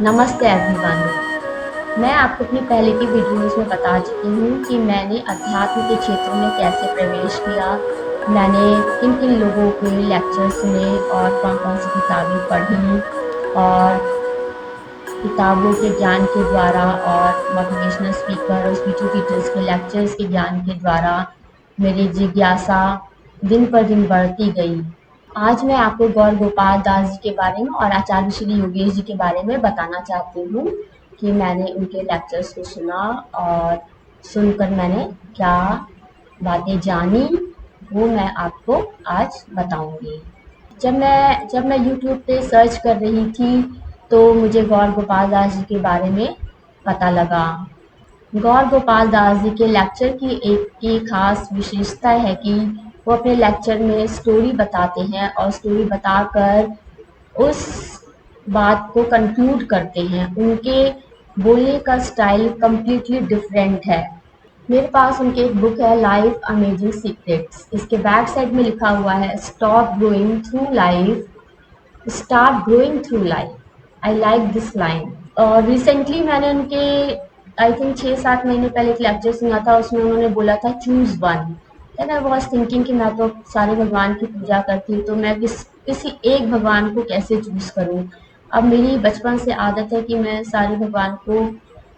नमस्ते एवरीवन। मैं आपको अपनी पहले की वीडियोज़ में बता चुकी हूँ कि मैंने अध्यात्म के क्षेत्र में कैसे प्रवेश किया, मैंने किन-किन लोगों के लेक्चर सुने और कौन-कौन सी किताबें पढ़ी और किताबों के ज्ञान के द्वारा और मोटिवेशनल स्पीकर और स्पिरिचुअल टीचर्स के लेक्चर्स के ज्ञान के द्वारा मेरी जिज्ञासा दिन पर दिन बढ़ती गई। आज मैं आपको गौर गोपाल दास जी के बारे में और आचार्य श्री योगेश जी के बारे में बताना चाहती हूँ कि मैंने उनके लेक्चर्स को सुना और सुनकर मैंने क्या बातें जानी, वो मैं आपको आज बताऊंगी। जब मैं यूट्यूब पे सर्च कर रही थी तो मुझे गौर गोपाल दास जी के बारे में पता लगा। गौर गोपाल दास जी के लेक्चर की खास विशेषता है कि वो अपने लेक्चर में स्टोरी बताते हैं और स्टोरी बताकर उस बात को कंक्लूड करते हैं। उनके बोलने का स्टाइल कंप्लीटली डिफरेंट है। मेरे पास उनकी एक बुक है, लाइफ अमेजिंग सीक्रेट्स। इसके बैक साइड में लिखा हुआ है, stop growing through life, start growing through life. I like this line. और रिसेंटली मैंने उनके आई थिंक 6-7 महीने पहले एक लेक्चर सुना था, उसमें उन्होंने बोला था choose one. Then I was thinking कि मैं तो सारे भगवान की पूजा करती हूँ, तो मैं किसी एक भगवान को कैसे चूज करूँ। अब मेरी बचपन से आदत है कि मैं सारे भगवान को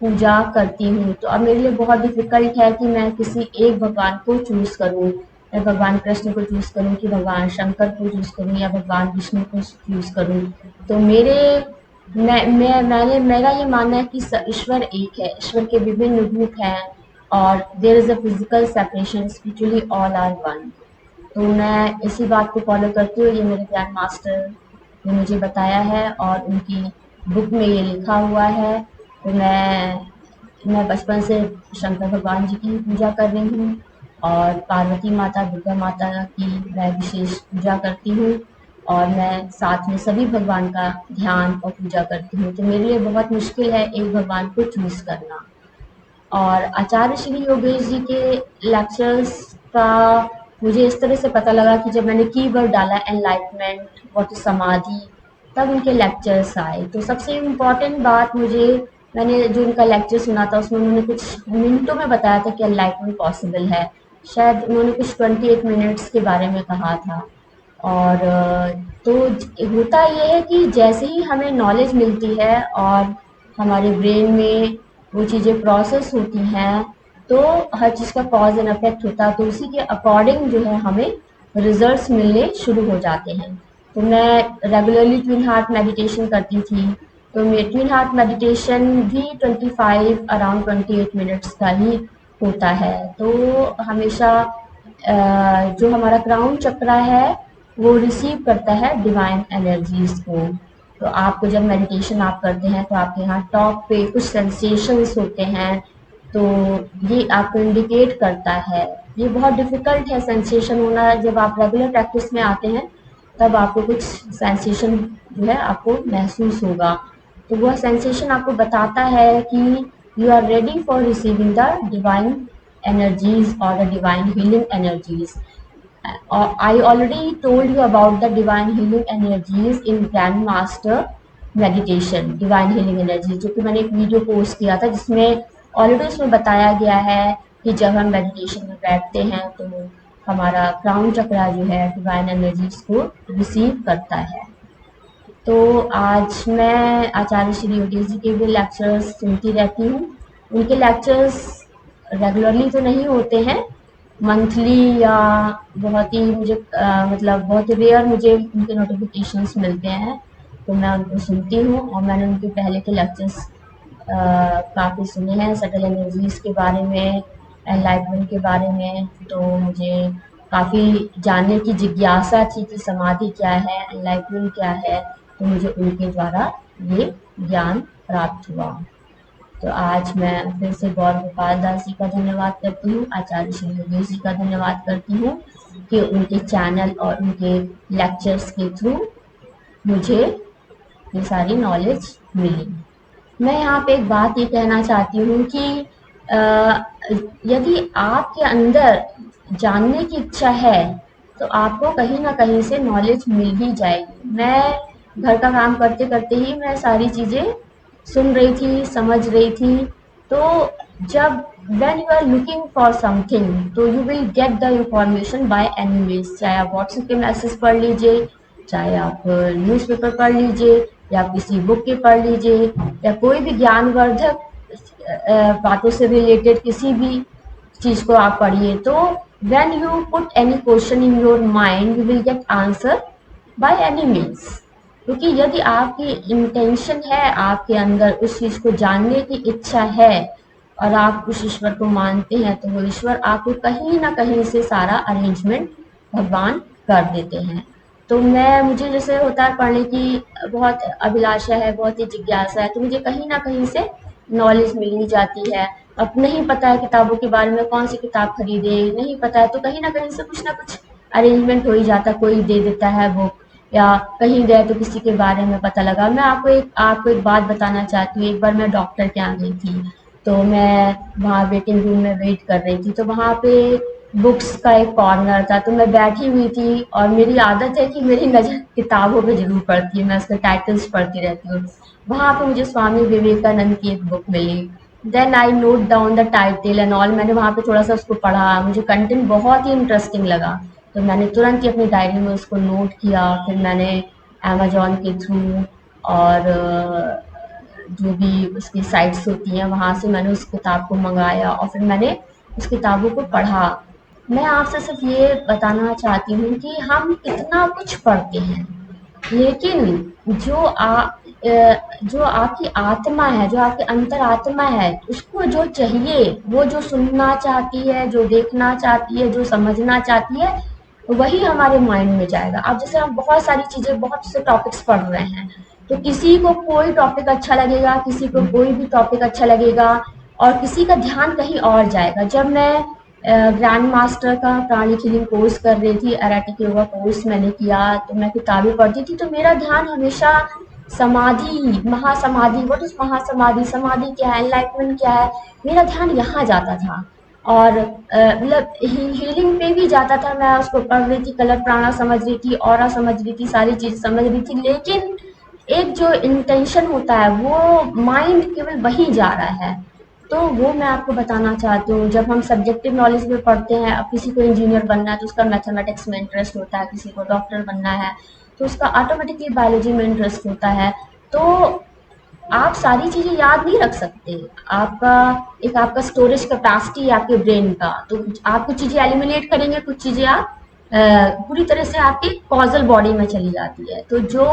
पूजा करती हूँ, तो अब मेरे लिए बहुत डिफिकल्ट है कि मैं किसी एक भगवान को चूज करूँ। मैं भगवान कृष्ण को चूज करूँ कि भगवान शंकर को चूज करूँ या भगवान विष्णु को चूज करूँ। तो मेरा ये मानना है कि ईश्वर एक है, ईश्वर के विभिन्न रूप हैं और there is a physical separation, spiritually all are one. तो मैं इसी बात को फॉलो करती हूँ, ये मेरे ग्रैंड मास्टर ने मुझे बताया है और उनकी बुक में ये लिखा हुआ है। तो मैं बचपन से शंकर भगवान जी की पूजा कर रही हूँ और पार्वती माता, दुर्गा माता की मैं विशेष पूजा करती हूँ और मैं साथ में सभी भगवान का ध्यान और पूजा करती हूँ। तो मेरे लिए बहुत मुश्किल है एक भगवान को चूज करना। और आचार्य श्री योगेश जी के लेक्चर्स का मुझे इस तरह से पता लगा कि जब मैंने कीवर्ड डाला एनलाइटमेंट, व्हाट इज समाधि, तब उनके लेक्चर्स आए। तो सबसे इम्पोर्टेंट बात मैंने जो उनका लेक्चर सुना था उसमें उन्होंने कुछ मिनटों में बताया था कि एनलाइटमेंट पॉसिबल है। शायद उन्होंने कुछ 28 मिनट्स के बारे में कहा था। और तो होता ये है कि जैसे ही हमें नॉलेज मिलती है और हमारे ब्रेन में वो चीज़ें प्रोसेस होती हैं, तो हर चीज़ का कॉज एंड इफेक्ट होता है, तो उसी के अकॉर्डिंग जो है हमें रिजल्ट्स मिलने शुरू हो जाते हैं। तो मैं रेगुलरली ट्विन हार्ट मेडिटेशन करती थी। तो मेरे ट्विन हार्ट मेडिटेशन भी 25 अराउंड 28 मिनट्स का ही होता है। तो हमेशा जो हमारा क्राउन चक्रा है वो रिसीव करता है डिवाइन एनर्जीज को। तो आपको जब मेडिटेशन आप करते हैं तो आपके यहाँ टॉप पे कुछ सेंसेशंस होते हैं, तो ये आपको इंडिकेट करता है। ये बहुत डिफिकल्ट है सेंसेशन होना, जब आप रेगुलर प्रैक्टिस में आते हैं तब आपको कुछ सेंसेशन जो है आपको महसूस होगा। तो वह सेंसेशन आपको बताता है कि you are ready for receiving the divine energies or the divine healing energies. I already told you about the divine healing energies in Grandmaster meditation, divine healing energies, जो कि मैंने एक वीडियो पोस्ट किया था जिसमें ऑलरेडी उसमें बताया गया है कि जब हम मेडिटेशन में बैठते हैं तो हमारा क्राउन चक्रा जो है डिवाइन एनर्जीज को रिसीव करता है। तो आज मैं आचार्य श्री योगेश जी के भी लेक्चर्स सुनती रहती हूँ। उनके लेक्चर्स रेगुलरली तो नहीं होते हैं, मंथली या बहुत ही मुझे मतलब बहुत रेयर मुझे उनके नोटिफिकेशंस मिलते हैं, तो मैं उनको सुनती हूँ। और मैंने उनके पहले के लेक्चर्स काफ़ी सुने हैं, सटल एनर्जीज के बारे में, एनलाइटमेंट के बारे में। तो मुझे काफ़ी जानने की जिज्ञासा थी कि समाधि क्या है, एनलाइटमेंट क्या है, तो मुझे उनके द्वारा ये ज्ञान प्राप्त हुआ। तो आज मैं फिर से गौर गोपाल दास जी का धन्यवाद करती हूँ, आचार्य श्री योगेश जी का धन्यवाद करती हूँ कि उनके चैनल और उनके लेक्चर्स के थ्रू मुझे ये सारी नॉलेज मिली। मैं यहाँ पे एक बात ये कहना चाहती हूँ कि यदि आपके अंदर जानने की इच्छा है तो आपको कहीं ना कहीं से नॉलेज मिल ही जाएगी। मैं घर का काम करते करते ही मैं सारी चीज़ें सुन रही थी, समझ रही थी। तो जब when you are looking for something तो you will get the information by any means, चाहे आप व्हाट्सएप के मैसेज पढ़ लीजिए, चाहे आप न्यूज़पेपर पढ़ लीजिए, या किसी बुक के पढ़ लीजिए, या कोई भी ज्ञानवर्धक बातों से रिलेटेड किसी भी चीज को आप पढ़िए। तो when you put any question in your mind you will get answer by any means. क्योंकि यदि आपकी इंटेंशन है, आपके अंदर उस चीज को जानने की इच्छा है और आप उस ईश्वर को मानते हैं, तो वो ईश्वर आपको कहीं ना कहीं से सारा अरेंजमेंट भगवान कर देते हैं। तो मुझे जैसे होता है पढ़ने की बहुत अभिलाषा है, बहुत ही जिज्ञासा है, तो मुझे कहीं ना कहीं से नॉलेज मिल ही जाती है। अब नहीं पता है किताबों के बारे में, कौन सी किताब खरीदे, नहीं पता है, तो कहीं ना कुछ अरेंजमेंट हो ही जाता है, कोई दे देता है बुक, या कहीं गए तो किसी के बारे में पता लगा। मैं आपको एक बात बताना चाहती हूँ। एक बार मैं डॉक्टर के यहाँ गई थी, तो मैं वहाँ वेटिंग रूम में वेट कर रही थी, तो वहाँ पे बुक्स का एक कॉर्नर था, तो मैं बैठी हुई थी और मेरी आदत है कि मेरी नज़र किताबों पे ज़रूर पड़ती है, मैं उसके टाइटल्स पढ़ती रहती हूँ। वहाँ पे मुझे स्वामी विवेकानंद की एक बुक मिली। Then I note down the title and all, मैंने वहाँ पे थोड़ा सा उसको पढ़ा, मुझे कंटेंट बहुत ही इंटरेस्टिंग लगा, तो मैंने तुरंत ही अपनी डायरी में उसको नोट किया। फिर मैंने अमेजोन के थ्रू और जो भी उसकी साइट्स होती हैं वहाँ से मैंने उस किताब को मंगाया और फिर मैंने उस किताबों को पढ़ा। मैं आपसे सिर्फ ये बताना चाहती हूँ कि हम कितना कुछ पढ़ते हैं, लेकिन जो आपकी आत्मा है, जो आपकी अंतरात्मा है, उसको जो चाहिए, वो जो सुनना चाहती है, जो देखना चाहती है, जो समझना चाहती है, वही हमारे माइंड में जाएगा। अब जैसे हम बहुत सारी चीजें, बहुत से टॉपिक्स पढ़ रहे हैं, तो किसी को कोई टॉपिक अच्छा लगेगा, किसी को कोई भी टॉपिक अच्छा लगेगा, और किसी का ध्यान कहीं और जाएगा। जब मैं ग्रैंड मास्टर का प्राणिक हीलिंग कोर्स कर रही थी, एराटिक योगा कोर्स मैंने किया, तो मैं किताबें पढ़ती थी, तो मेरा ध्यान हमेशा समाधि, महासमाधि, व्हाट इज महासमाधि, समाधि क्या है, एनलाइटमेंट क्या है, मेरा ध्यान यहाँ जाता था। और मतलब हीलिंग पे भी जाता था, मैं उसको पढ़ रही थी, कलर प्राणा समझ रही थी, ऑरा समझ रही थी, सारी चीज समझ रही थी, लेकिन एक जो इंटेंशन होता है वो माइंड केवल वही जा रहा है। तो वो मैं आपको बताना चाहती हूँ। जब हम सब्जेक्टिव नॉलेज में पढ़ते हैं, अब किसी को इंजीनियर बनना है तो उसका मैथमेटिक्स में इंटरेस्ट होता है, किसी को डॉक्टर बनना है तो उसका ऑटोमेटिकली बायोलॉजी में इंटरेस्ट होता है। तो आप सारी चीजें याद नहीं रख सकते। आपका स्टोरेज कैपेसिटी है आपके ब्रेन का, तो आप कुछ चीजें एलिमिनेट करेंगे, कुछ चीजें आप पूरी तरह से आपकी कॉजल बॉडी में चली जाती है। तो जो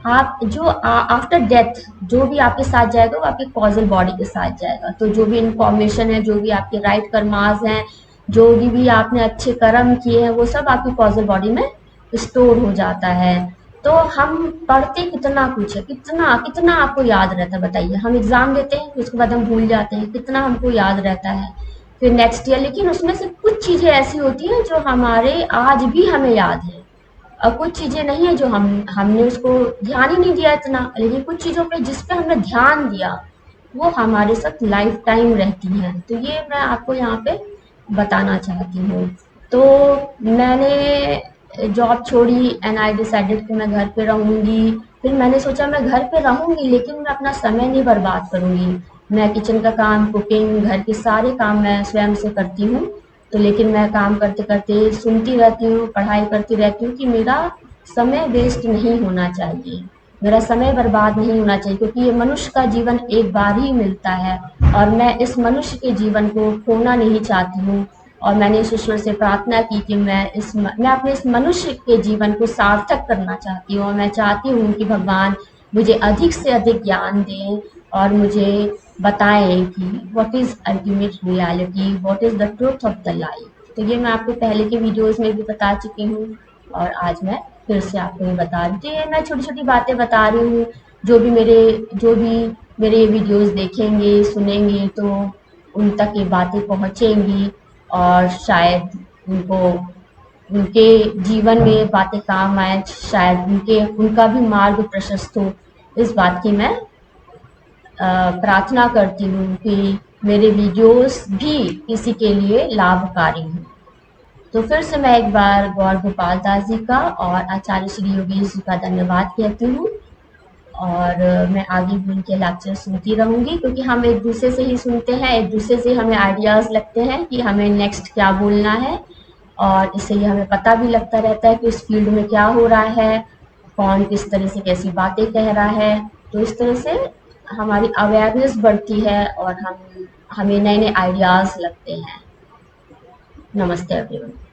आफ्टर डेथ जो भी आपके साथ जाएगा वो आपके कॉजल बॉडी के साथ जाएगा। तो जो भी इंफॉर्मेशन है, जो भी आपके राइट कर्मास हैं, जो भी आपने अच्छे कर्म किए हैं, वो सब आपकी कॉजल बॉडी में स्टोर हो जाता है। तो हम पढ़ते कितना कुछ है, कितना कितना आपको याद रहता है बताइए। हम एग्जाम देते हैं फिर उसके बाद हम भूल जाते हैं, कितना हमको याद रहता है फिर नेक्स्ट ईयर। लेकिन उसमें से कुछ चीजें ऐसी होती हैं जो हमारे आज भी हमें याद है, और कुछ चीजें नहीं है जो हमने उसको ध्यान ही नहीं दिया इतना, लेकिन कुछ चीजों पे जिस पे हमने ध्यान दिया वो हमारे साथ लाइफ टाइम रहती हैं। तो ये मैं आपको यहाँ पे बताना चाहती हूँ। तो मैंने जॉब छोड़ी एंड आई डिसाइडेड कि मैं घर पे रहूंगी। फिर मैंने सोचा मैं घर पे रहूंगी लेकिन मैं अपना समय नहीं बर्बाद करूंगी। मैं किचन का काम, कुकिंग, घर के सारे काम मैं स्वयं से करती हूँ। तो लेकिन मैं काम करते करते सुनती रहती हूँ, पढ़ाई करती रहती हूँ कि मेरा समय वेस्ट नहीं होना चाहिए, मेरा समय बर्बाद नहीं होना चाहिए, क्योंकि ये मनुष्य का जीवन एक बार ही मिलता है और मैं इस मनुष्य के जीवन को खोना नहीं चाहती हूँ। और मैंने इस ईश्वर से प्रार्थना की कि मैं अपने इस मनुष्य के जीवन को सार्थक करना चाहती हूँ, और मैं चाहती हूँ कि भगवान मुझे अधिक से अधिक ज्ञान दें और मुझे बताएं कि what is ultimate reality, what is the truth of the life. तो ये मैं आपको पहले के वीडियोस में भी बता चुकी हूँ और आज मैं फिर से आपको ये बता रही हूँ। तो ये मैं छोटी छोटी बातें बता रही हूँ। जो भी मेरे वीडियोस देखेंगे, सुनेंगे, तो उन तक ये बातें पहुँचेंगी और शायद उनको, उनके जीवन में बातें काम आए, शायद उनका भी मार्ग प्रशस्त हो। इस बात की मैं प्रार्थना करती हूँ कि मेरे वीडियोस भी किसी के लिए लाभकारी हों। तो फिर से मैं एक बार गौर गोपाल दास जी का और आचार्य श्री योगेश जी का धन्यवाद कहती हूँ। और मैं आगे भी उनके लेक्चर सुनती रहूँगी, क्योंकि हम एक दूसरे से ही सुनते हैं, एक दूसरे से हमें आइडियाज़ लगते हैं कि हमें नेक्स्ट क्या बोलना है, और इससे ये हमें पता भी लगता रहता है कि इस फील्ड में क्या हो रहा है, कौन किस तरह से कैसी बातें कह रहा है। तो इस तरह से हमारी अवेयरनेस बढ़ती है और हमें नए नए आइडियाज़ लगते हैं। नमस्ते एवरीवन।